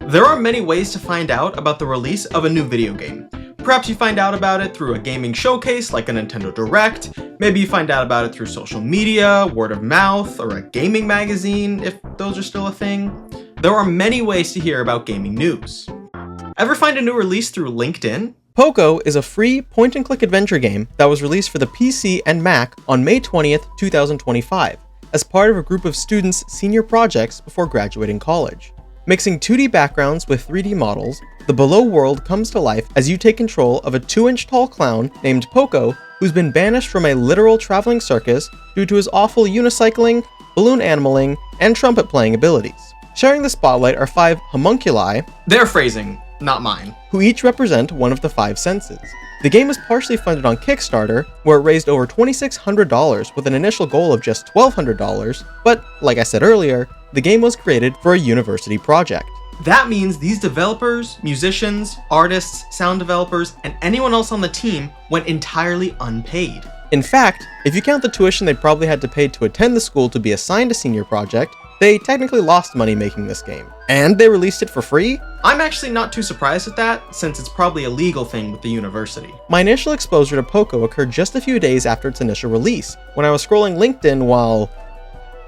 There are many ways to find out about the release of a new video game. Perhaps you find out about it through a gaming showcase like a Nintendo Direct, maybe you find out about it through social media, word of mouth, or a gaming magazine, if those are still a thing. There are many ways to hear about gaming news. Ever find a new release through LinkedIn? Poco is a free point-and-click adventure game that was released for the PC and Mac on May 20th, 2025, as part of a group of students' senior projects before graduating college. Mixing 2D backgrounds with 3D models, the Below world comes to life as you take control of a 2-inch tall clown named Poco, who's been banished from a literal traveling circus due to his awful unicycling, balloon animaling, and trumpet-playing abilities. Sharing the spotlight are 5 homunculi, Their phrasing, not mine. who each represent one of the 5 senses. The game is partially funded on Kickstarter, where it raised over $2,600 with an initial goal of just $1,200, but like I said earlier, the game was created for a university project. That means these developers, musicians, artists, sound developers, and anyone else on the team went entirely unpaid. In fact, if you count the tuition they probably had to pay to attend the school to be assigned a senior project, they technically lost money making this game. And they released it for free? I'm actually not too surprised at that, since it's probably a legal thing with the university. My initial exposure to Poco occurred just a few days after its initial release, when I was scrolling LinkedIn while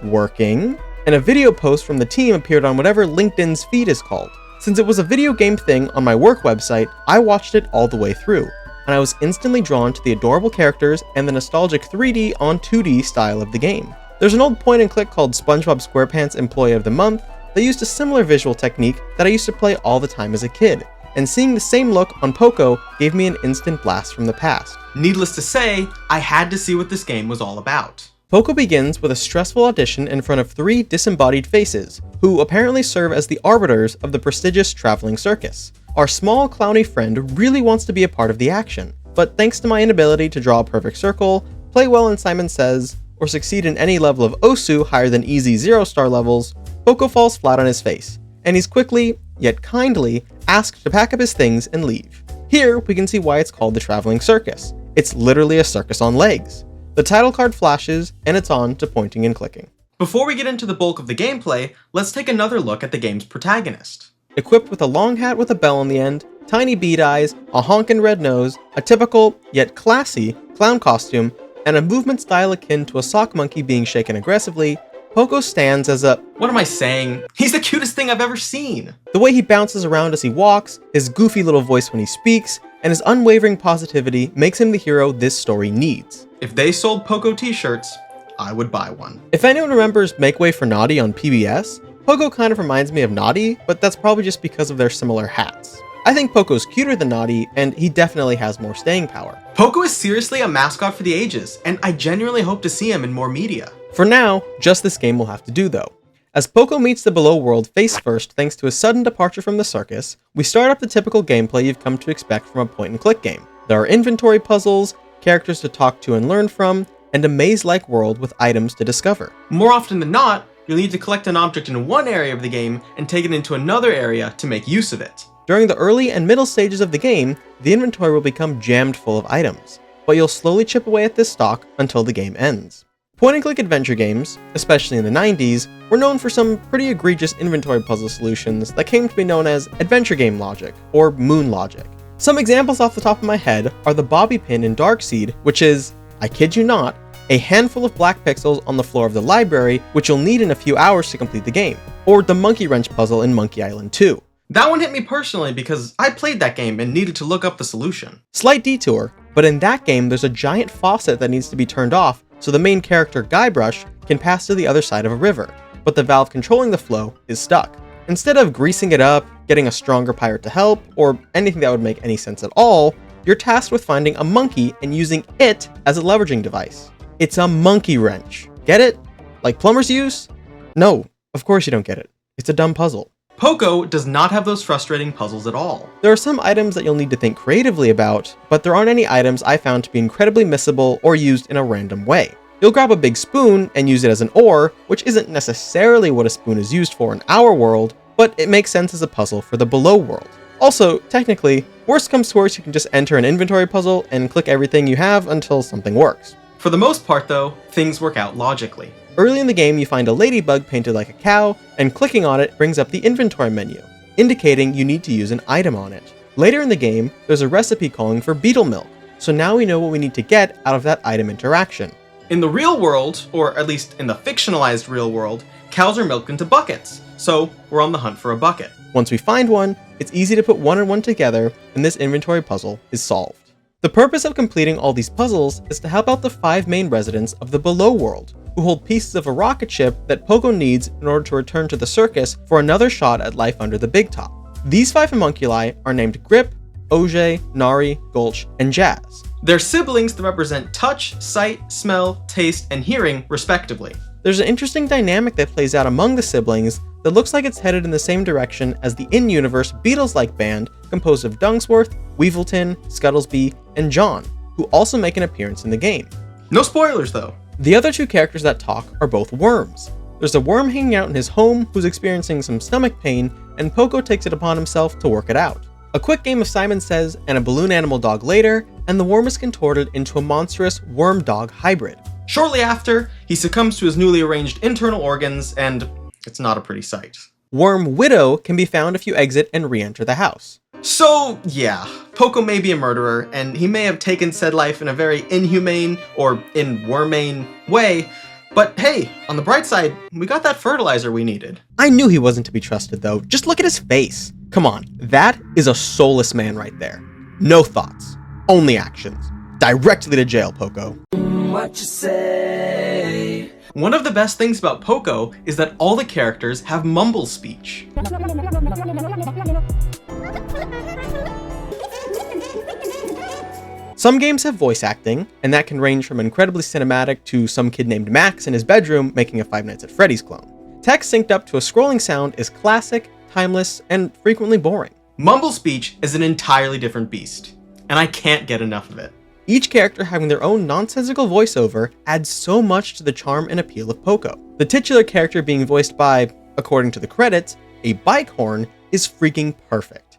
working, and a video post from the team appeared on whatever LinkedIn's feed is called. Since it was a video game thing on my work website, I watched it all the way through, and I was instantly drawn to the adorable characters and the nostalgic 3D on 2D style of the game. There's an old point-and-click called SpongeBob SquarePants Employee of the Month that used a similar visual technique that I used to play all the time as a kid, and seeing the same look on Poco gave me an instant blast from the past. Needless to say, I had to see what this game was all about. Poco begins with a stressful audition in front of 3 disembodied faces, who apparently serve as the arbiters of the prestigious traveling circus. Our small clowny friend really wants to be a part of the action, but thanks to my inability to draw a perfect circle, play well in Simon Says, or succeed in any level of Osu higher than easy 0-star levels, Poco falls flat on his face, and he's quickly, yet kindly, asked to pack up his things and leave. Here, we can see why it's called the Traveling Circus. It's literally a circus on legs. The title card flashes, and it's on to pointing and clicking. Before we get into the bulk of the gameplay, let's take another look at the game's protagonist. Equipped with a long hat with a bell on the end, tiny bead eyes, a honkin' red nose, a typical, yet classy, clown costume, and a movement style akin to a sock monkey being shaken aggressively, Poco stands as a... What am I saying? He's the cutest thing I've ever seen! The way he bounces around as he walks, his goofy little voice when he speaks, and his unwavering positivity makes him the hero this story needs. If they sold Poco t-shirts, I would buy one. If anyone remembers Make Way for Naughty on PBS, Poco kind of reminds me of Naughty, but that's probably just because of their similar hats. I think Poco's cuter than Naughty, and he definitely has more staying power. Poco is seriously a mascot for the ages, and I genuinely hope to see him in more media. For now, just this game will have to do though. As Poco meets the Below world face first thanks to his sudden departure from the circus, we start up the typical gameplay you've come to expect from a point-and-click game. There are inventory puzzles, characters to talk to and learn from, and a maze-like world with items to discover. More often than not, you'll need to collect an object in one area of the game and take it into another area to make use of it. During the early and middle stages of the game, the inventory will become jammed full of items, but you'll slowly chip away at this stock until the game ends. Point-and-click adventure games, especially in the 90s, were known for some pretty egregious inventory puzzle solutions that came to be known as adventure game logic, or moon logic. Some examples off the top of my head are the bobby pin in Darkseed, which is, I kid you not, a handful of black pixels on the floor of the library which you'll need in a few hours to complete the game, or the monkey wrench puzzle in Monkey Island 2. That one hit me personally because I played that game and needed to look up the solution. Slight detour, but in that game there's a giant faucet that needs to be turned off so the main character Guybrush can pass to the other side of a river, but the valve controlling the flow is stuck. Instead of greasing it up, getting a stronger pirate to help, or anything that would make any sense at all, you're tasked with finding a monkey and using it as a leveraging device. It's a monkey wrench. Get it? Like plumbers use? No, of course you don't get it. It's a dumb puzzle. Poco does not have those frustrating puzzles at all. There are some items that you'll need to think creatively about, but there aren't any items I found to be incredibly missable or used in a random way. You'll grab a big spoon and use it as an oar, which isn't necessarily what a spoon is used for in our world, but it makes sense as a puzzle for the Below world. Also, technically, worst comes to worst, you can just enter an inventory puzzle and click everything you have until something works. For the most part though, things work out logically. Early in the game, you find a ladybug painted like a cow, and clicking on it brings up the inventory menu. indicating you need to use an item on it. Later in the game, there's a recipe calling for beetle milk, so now we know what we need to get out of that item interaction. In the real world, or at least in the fictionalized real world, cows are milked into buckets, so we're on the hunt for a bucket. Once we find one, it's easy to put one and one together, and this inventory puzzle is solved. The purpose of completing all these puzzles is to help out the 5 main residents of the Below World, who hold pieces of a rocket ship that Poco needs in order to return to the circus for another shot at life under the Big Top. These 5 homunculi are named Grip, Auger, Nari, Gulch, and Jazz. They're siblings that represent touch, sight, smell, taste, and hearing, respectively. There's an interesting dynamic that plays out among the siblings that looks like it's headed in the same direction as the in-universe Beatles-like band composed of Dungsworth, Weevilton, Scuttlesby, and John, who also make an appearance in the game. No spoilers, though. The other 2 characters that talk are both worms. There's a worm hanging out in his home who's experiencing some stomach pain, and Poco takes it upon himself to work it out. A quick game of Simon Says and a balloon animal dog later, and the worm is contorted into a monstrous worm-dog hybrid. Shortly after, he succumbs to his newly arranged internal organs, and it's not a pretty sight. Worm Widow can be found if you exit and re-enter the house. So, yeah, Poco may be a murderer, and he may have taken said life in a very inhumane, or inwormane way, but hey, on the bright side, we got that fertilizer we needed. I knew he wasn't to be trusted though, just look at his face. Come on, that is a soulless man right there. No thoughts, only actions. Directly to jail, Poco. What you say? One of the best things about Poco is that all the characters have mumble speech. Some games have voice acting, and that can range from incredibly cinematic to some kid named Max in his bedroom making a Five Nights at Freddy's clone. Text synced up to a scrolling sound is classic, timeless, and frequently boring. Mumble speech is an entirely different beast, and I can't get enough of it. Each character having their own nonsensical voiceover adds so much to the charm and appeal of Poco. The titular character being voiced by, according to the credits, a bike horn is freaking perfect.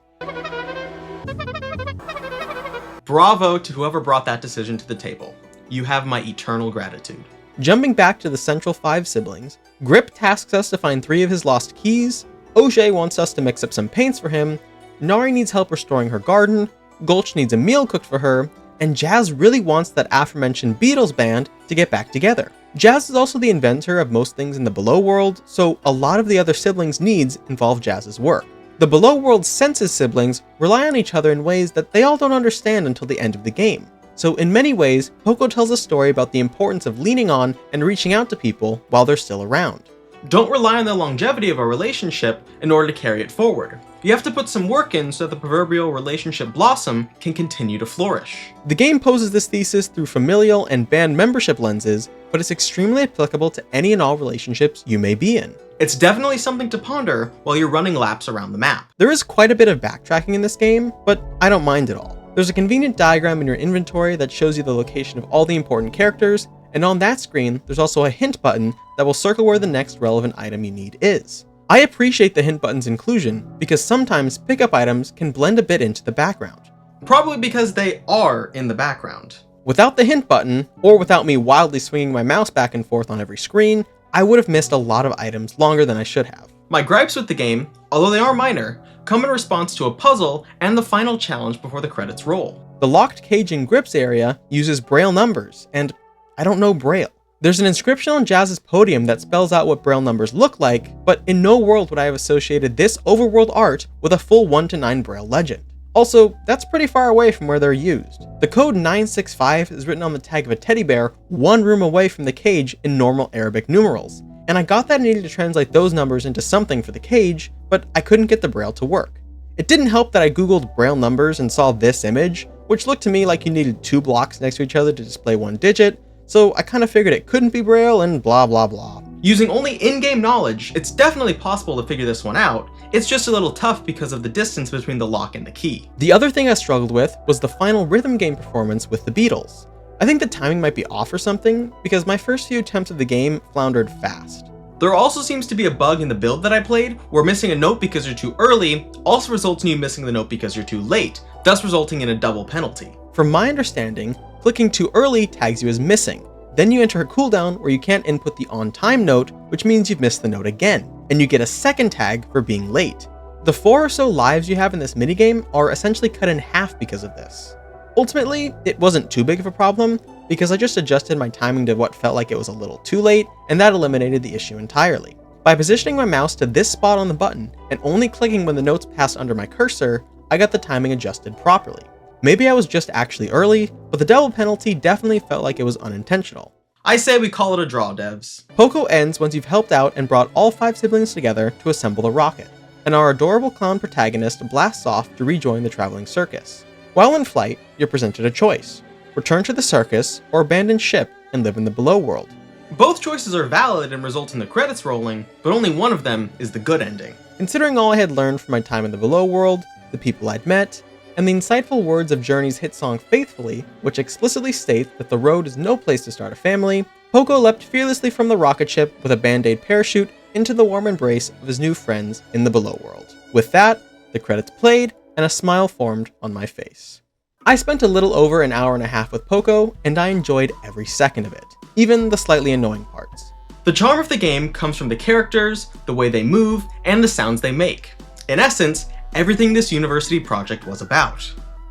Bravo to whoever brought that decision to the table. You have my eternal gratitude. Jumping back to the central 5 siblings, Grip tasks us to find 3 of his lost keys, Auger wants us to mix up some paints for him, Nari needs help restoring her garden, Gulch needs a meal cooked for her, and Jazz really wants that aforementioned Beatles band to get back together. Jazz is also the inventor of most things in the Below World, so a lot of the other siblings' needs involve Jazz's work. The Below World senses siblings rely on each other in ways that they all don't understand until the end of the game. So in many ways, Poco tells a story about the importance of leaning on and reaching out to people while they're still around. Don't rely on the longevity of a relationship in order to carry it forward. You have to put some work in so that the proverbial relationship blossom can continue to flourish. The game poses this thesis through familial and band membership lenses, but it's extremely applicable to any and all relationships you may be in. It's definitely something to ponder while you're running laps around the map. There is quite a bit of backtracking in this game, but I don't mind it all. There's a convenient diagram in your inventory that shows you the location of all the important characters, and on that screen, there's also a hint button that will circle where the next relevant item you need is. I appreciate the hint button's inclusion because sometimes pickup items can blend a bit into the background. Probably because they are in the background. Without the hint button, or without me wildly swinging my mouse back and forth on every screen, I would have missed a lot of items longer than I should have. My gripes with the game, although they are minor, come in response to a puzzle and the final challenge before the credits roll. The locked cage in Grip's area uses Braille numbers, and I don't know Braille. There's an inscription on Jazz's podium that spells out what Braille numbers look like, but in no world would I have associated this overworld art with a full 1 to 9 Braille legend. Also, that's pretty far away from where they're used. The code 965 is written on the tag of a teddy bear 1 room away from the cage in normal Arabic numerals, and I got that I needed to translate those numbers into something for the cage, but I couldn't get the Braille to work. It didn't help that I googled Braille numbers and saw this image, which looked to me like you needed 2 blocks next to each other to display 1 digit, so I kind of figured it couldn't be Braille and blah blah blah. Using only in-game knowledge, it's definitely possible to figure this one out. It's just a little tough because of the distance between the lock and the key. The other thing I struggled with was the final rhythm game performance with the Beatles. I think the timing might be off or something, because my first few attempts of the game floundered fast. There also seems to be a bug in the build that I played, where missing a note because you're too early also results in you missing the note because you're too late, thus resulting in a double penalty. From my understanding, clicking too early tags you as missing. Then you enter a cooldown where you can't input the on-time note, which means you've missed the note again, and you get a second tag for being late. The 4 or so lives you have in this minigame are essentially cut in half because of this. Ultimately, it wasn't too big of a problem, because I just adjusted my timing to what felt like it was a little too late, and that eliminated the issue entirely. By positioning my mouse to this spot on the button, and only clicking when the notes passed under my cursor, I got the timing adjusted properly. Maybe I was just actually early, but the double penalty definitely felt like it was unintentional. I say we call it a draw, devs. Poco ends once you've helped out and brought all 5 siblings together to assemble the rocket, and our adorable clown protagonist blasts off to rejoin the traveling circus. While in flight, you're presented a choice: return to the circus or abandon ship and live in the below world. Both choices are valid and result in the credits rolling, but only one of them is the good ending. Considering all I had learned from my time in the below world, the people I'd met, and the insightful words of Journey's hit song Faithfully, which explicitly states that the road is no place to start a family, Poco leapt fearlessly from the rocket ship with a band-aid parachute into the warm embrace of his new friends in the below world. With that, the credits played, and a smile formed on my face. I spent a little over an hour and a half with Poco, and I enjoyed every second of it, even the slightly annoying parts. The charm of the game comes from the characters, the way they move, and the sounds they make. In essence, everything this university project was about.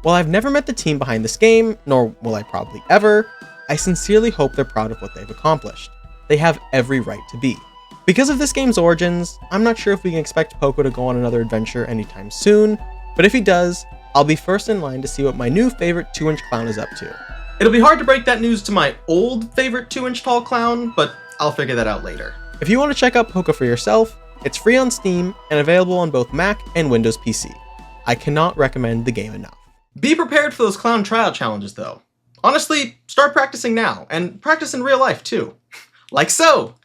While I've never met the team behind this game, nor will I probably ever, I sincerely hope they're proud of what they've accomplished. They have every right to be. Because of this game's origins, I'm not sure if we can expect Poco to go on another adventure anytime soon, but if he does, I'll be first in line to see what my new favorite 2-inch clown is up to. It'll be hard to break that news to my old favorite 2-inch tall clown, but I'll figure that out later. If you want to check out Poco for yourself, it's free on Steam and available on both Mac and Windows PC. I cannot recommend the game enough. Be prepared for those clown trial challenges though. Honestly, start practicing now, and practice in real life too. Like so!